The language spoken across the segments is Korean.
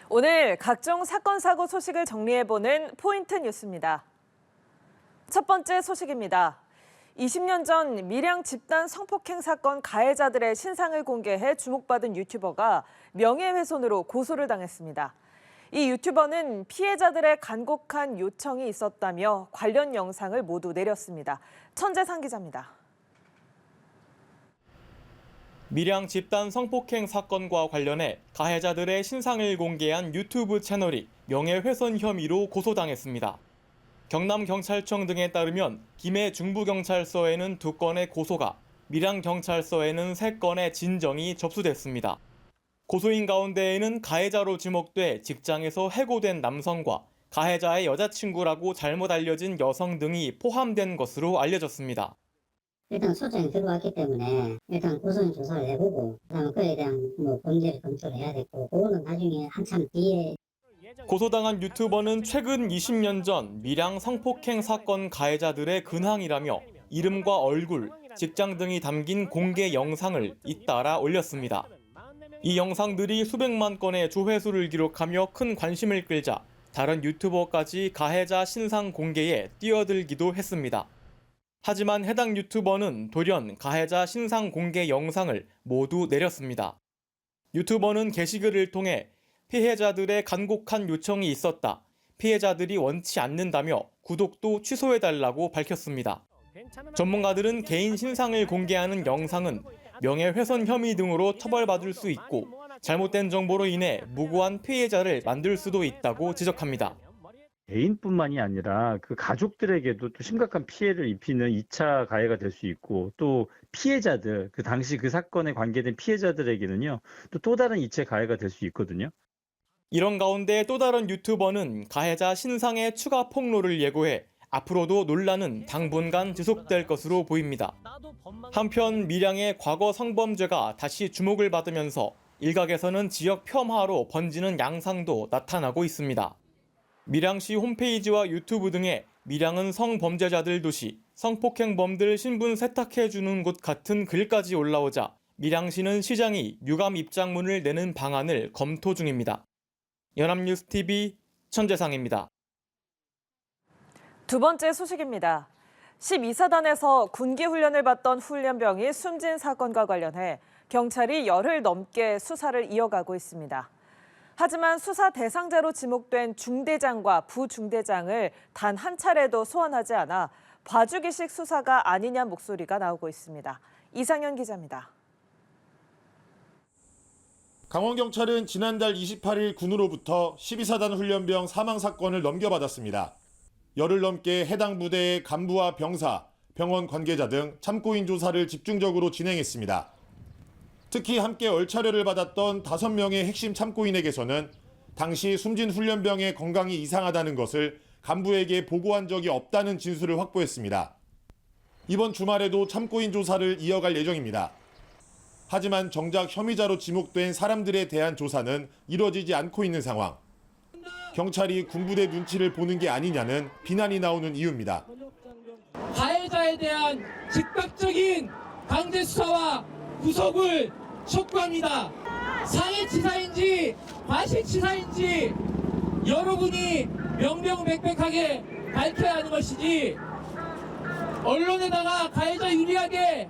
오늘 각종 사건, 사고 소식을 정리해보는 포인트 뉴스입니다. 첫 번째 소식입니다. 20년 전 밀양 집단 성폭행 사건 가해자들의 신상을 공개해 주목받은 유튜버가 명예훼손으로 고소를 당했습니다. 이 유튜버는 피해자들의 간곡한 요청이 있었다며 관련 영상을 모두 내렸습니다. 천재상 기자입니다. 밀양 집단 성폭행 사건과 관련해 가해자들의 신상을 공개한 유튜브 채널이 명예훼손 혐의로 고소당했습니다. 경남경찰청 등에 따르면 김해 중부경찰서에는 2건의 고소가, 밀양경찰서에는 3건의 진정이 접수됐습니다. 고소인 가운데에는 가해자로 지목돼 직장에서 해고된 남성과 가해자의 여자친구라고 잘못 알려진 여성 등이 포함된 것으로 알려졌습니다. 일단 소장이 들어왔기 때문에 일단 우선 조사를 해보고 그다음에 그에 대한 범죄를 검토를 해야 되고 그거는 나중에 한참 뒤에. 고소당한 유튜버는 최근 20년 전 밀양 성폭행 사건 가해자들의 근황이라며 이름과 얼굴, 직장 등이 담긴 공개 영상을 잇따라 올렸습니다. 이 영상들이 수백만 건의 조회수를 기록하며 큰 관심을 끌자 다른 유튜버까지 가해자 신상 공개에 뛰어들기도 했습니다. 하지만 해당 유튜버는 돌연 가해자 신상 공개 영상을 모두 내렸습니다. 유튜버는 게시글을 통해 피해자들의 간곡한 요청이 있었다, 피해자들이 원치 않는다며 구독도 취소해달라고 밝혔습니다. 전문가들은 개인 신상을 공개하는 영상은 명예훼손 혐의 등으로 처벌받을 수 있고 잘못된 정보로 인해 무고한 피해자를 만들 수도 있다고 지적합니다. 개인뿐만이 아니라 그 가족들에게도 또 심각한 피해를 입히는 2차 가해가 될 수 있고 또 피해자들, 그 당시 그 사건에 관계된 피해자들에게는요 또 다른 2차 가해가 될 수 있거든요. 이런 가운데 또 다른 유튜버는 가해자 신상의 추가 폭로를 예고해 앞으로도 논란은 당분간 지속될 것으로 보입니다. 한편 밀양의 과거 성범죄가 다시 주목을 받으면서 일각에서는 지역 폄하로 번지는 양상도 나타나고 있습니다. 밀양시 홈페이지와 유튜브 등에 밀양은 성범죄자들 도시, 성폭행범들 신분 세탁해주는 곳 같은 글까지 올라오자 밀양시는 시장이 유감 입장문을 내는 방안을 검토 중입니다. 연합뉴스TV 천재상입니다. 두 번째 소식입니다. 12사단에서 군기 훈련을 받던 훈련병이 숨진 사건과 관련해 경찰이 열흘 넘게 수사를 이어가고 있습니다. 하지만 수사 대상자로 지목된 중대장과 부중대장을 단 한 차례도 소환하지 않아 봐주기식 수사가 아니냐 목소리가 나오고 있습니다. 이상현 기자입니다. 강원경찰은 지난달 28일 군으로부터 12사단 훈련병 사망 사건을 넘겨받았습니다. 열흘 넘게 해당 부대의 간부와 병사, 병원 관계자 등 참고인 조사를 집중적으로 진행했습니다. 특히 함께 얼차려를 받았던 5명의 핵심 참고인에게서는 당시 숨진 훈련병의 건강이 이상하다는 것을 간부에게 보고한 적이 없다는 진술을 확보했습니다. 이번 주말에도 참고인 조사를 이어갈 예정입니다. 하지만 정작 혐의자로 지목된 사람들에 대한 조사는 이뤄지지 않고 있는 상황. 경찰이 군부대 눈치를 보는 게 아니냐는 비난이 나오는 이유입니다. 가해자에 대한 즉각적인 강제 수사와 구속을 촉구합니다. 상해치사인지 과실치사인지 여러분이 명명백백하게 밝혀야 하는 것이지 언론에다가 가해자 유리하게,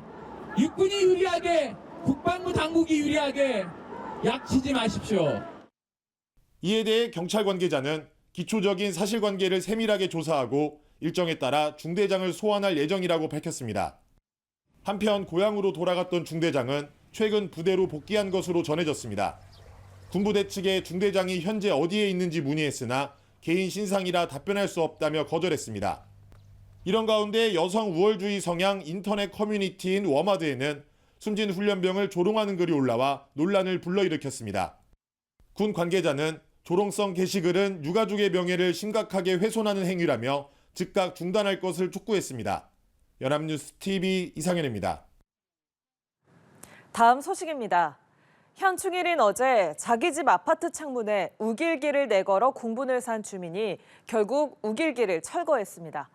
육군이 유리하게, 국방부 당국이 유리하게 약치지 마십시오. 이에 대해 경찰 관계자는 기초적인 사실관계를 세밀하게 조사하고 일정에 따라 중대장을 소환할 예정이라고 밝혔습니다. 한편 고향으로 돌아갔던 중대장은 최근 부대로 복귀한 것으로 전해졌습니다. 군부대 측에 중대장이 현재 어디에 있는지 문의했으나 개인 신상이라 답변할 수 없다며 거절했습니다. 이런 가운데 여성 우월주의 성향 인터넷 커뮤니티인 워마드에는 숨진 훈련병을 조롱하는 글이 올라와 논란을 불러일으켰습니다. 군 관계자는 조롱성 게시글은 유가족의 명예를 심각하게 훼손하는 행위라며 즉각 중단할 것을 촉구했습니다. 연합뉴스TV 이상현입니다. 다음 소식입니다. 현충일인 어제 자기 집 아파트 창문에 우길기를 내걸어 공분을 산 주민이 결국 우길기를 철거했습니다.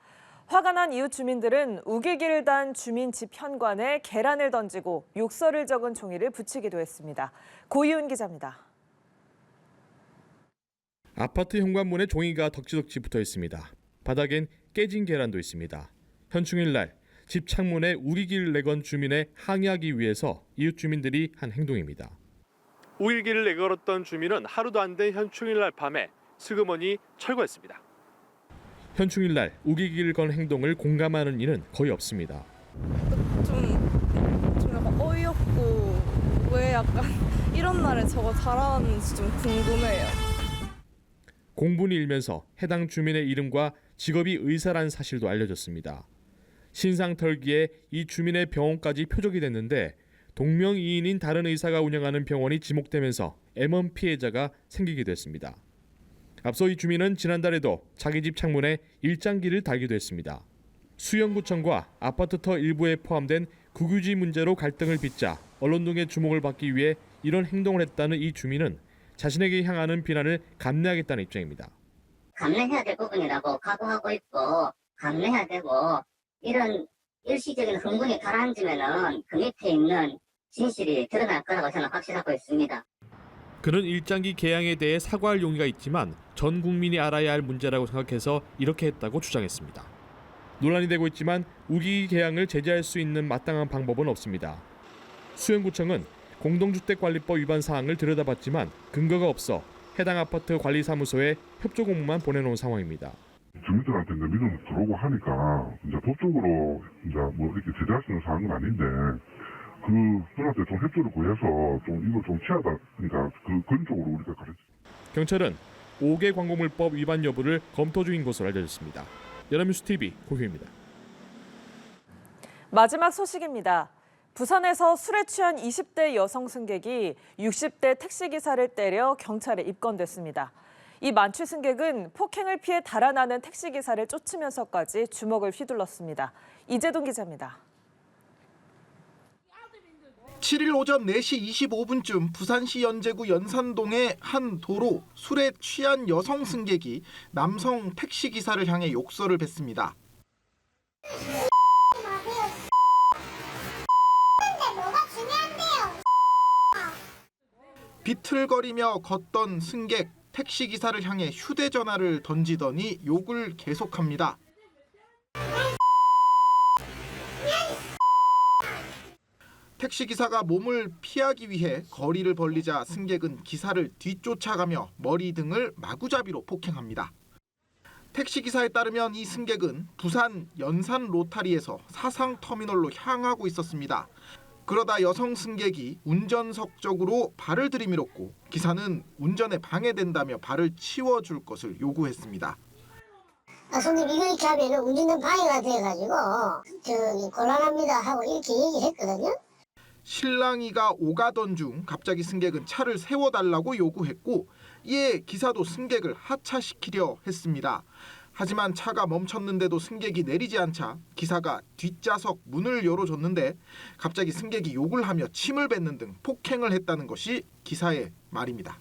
화가 난 이웃 주민들은 우길기를 단 주민 집 현관에 계란을 던지고 욕설을 적은 종이를 붙이기도 했습니다. 고이훈 기자입니다. 아파트 현관문에 종이가 덕지덕지 붙어 있습니다. 바닥엔 깨진 계란도 있습니다. 현충일 날 집 창문에 우기기를 내건 주민에 항의하기 위해서 이웃 주민들이 한 행동입니다. 우기기를 내걸었던 주민은 하루도 안 된 현충일 날 밤에 슬그머니 철거했습니다. 현충일 날 우기기를 건 행동을 공감하는 이는 거의 없습니다. 좀 약간 어이없고 왜 약간 이런 날에 저거 잘하는지 좀 궁금해요. 공분이 일면서 해당 주민의 이름과 직업이 의사라는 사실도 알려졌습니다. 신상털기에 이 주민의 병원까지 표적이 됐는데 동명이인인 다른 의사가 운영하는 병원이 지목되면서 M1 피해자가 생기기도 했습니다. 앞서 이 주민은 지난달에도 자기 집 창문에 일장기를 달기도 했습니다. 수영구청과 아파트터 일부에 포함된 국유지 문제로 갈등을 빚자 언론등의 주목을 받기 위해 이런 행동을 했다는 이 주민은 자신에게 향하는 비난을 감내하겠다는 입장입니다. 감내해야 될 부분이라고 각오하고 있고 감내해야 되고 이런 일시적인 흥분이 가라앉으면은 그 밑에 있는 진실이 드러날 거라고 저는 확신하고 있습니다. 그는 일장기 개양에 대해 사과할 용의가 있지만 전 국민이 알아야 할 문제라고 생각해서 이렇게 했다고 주장했습니다. 논란이 되고 있지만 우기기 개양을 제재할 수 있는 마땅한 방법은 없습니다. 수영구청은 공동주택관리법 위반 사항을 들여다봤지만 근거가 없어 해당 아파트 관리사무소에 협조 공문만 보내놓은 상황입니다. 주민들한테 이제 믿음 들어오고 하니까 이제 법적으로 이제 뭐 이렇게 제재할 수 있는 사항은 아닌데 그들한테 좀 협조를 구해서 좀 이거 좀 취하다 그러니까 그런 쪽으로 우리가 가르쳐. 경찰은 5개 광고물법 위반 여부를 검토 중인 것으로 알려졌습니다. 연합뉴스 TV 고규입니다. 마지막 소식입니다. 부산에서 술에 취한 20대 여성 승객이 60대 택시기사를 때려 경찰에 입건됐습니다. 이 만취 승객은 폭행을 피해 달아나는 택시기사를 쫓으면서까지 주먹을 휘둘렀습니다. 이재동 기자입니다. 7일 오전 4시 25분쯤 부산시 연제구 연산동의 한 도로 술에 취한 여성 승객이 남성 택시기사를 향해 욕설을 뱉습니다. 비틀거리며 걷던 승객 택시기사를 향해 휴대전화를 던지더니 욕을 계속합니다. 택시기사가 몸을 피하기 위해 거리를 벌리자 승객은 기사를 뒤쫓아가며 머리 등을 마구잡이로 폭행합니다. 택시기사에 따르면 이 승객은 부산 연산 로타리에서 사상터미널로 향하고 있었습니다. 그러다 여성 승객이 운전석 쪽으로 발을 들이밀었고 기사는 운전에 방해된다며 발을 치워줄 것을 요구했습니다. 손님 이거 이렇게 하면 운전은 방해가 돼가지고 곤란합니다 하고 이렇게 얘기를 했거든요. 실랑이가 오가던 중 갑자기 승객은 차를 세워달라고 요구했고 이에 기사도 승객을 하차시키려 했습니다. 하지만 차가 멈췄는데도 승객이 내리지 않자 기사가 뒷좌석 문을 열어줬는데 갑자기 승객이 욕을 하며 침을 뱉는 등 폭행을 했다는 것이 기사의 말입니다.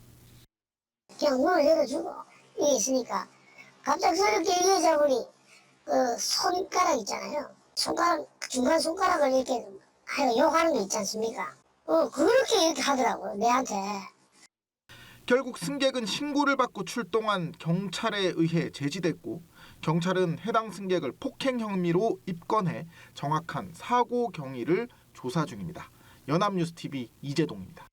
그냥 문을 열어주고 이게 있으니까 갑작스럽게 이 여자분이 그 손가락 있잖아요. 손가락 중간 손가락을 이렇게 욕하는 거 있지 않습니까? 그렇게 이렇게 하더라고요 내한테. 결국 승객은 신고를 받고 출동한 경찰에 의해 제지됐고 경찰은 해당 승객을 폭행 혐의로 입건해 정확한 사고 경위를 조사 중입니다. 연합뉴스TV 이재동입니다.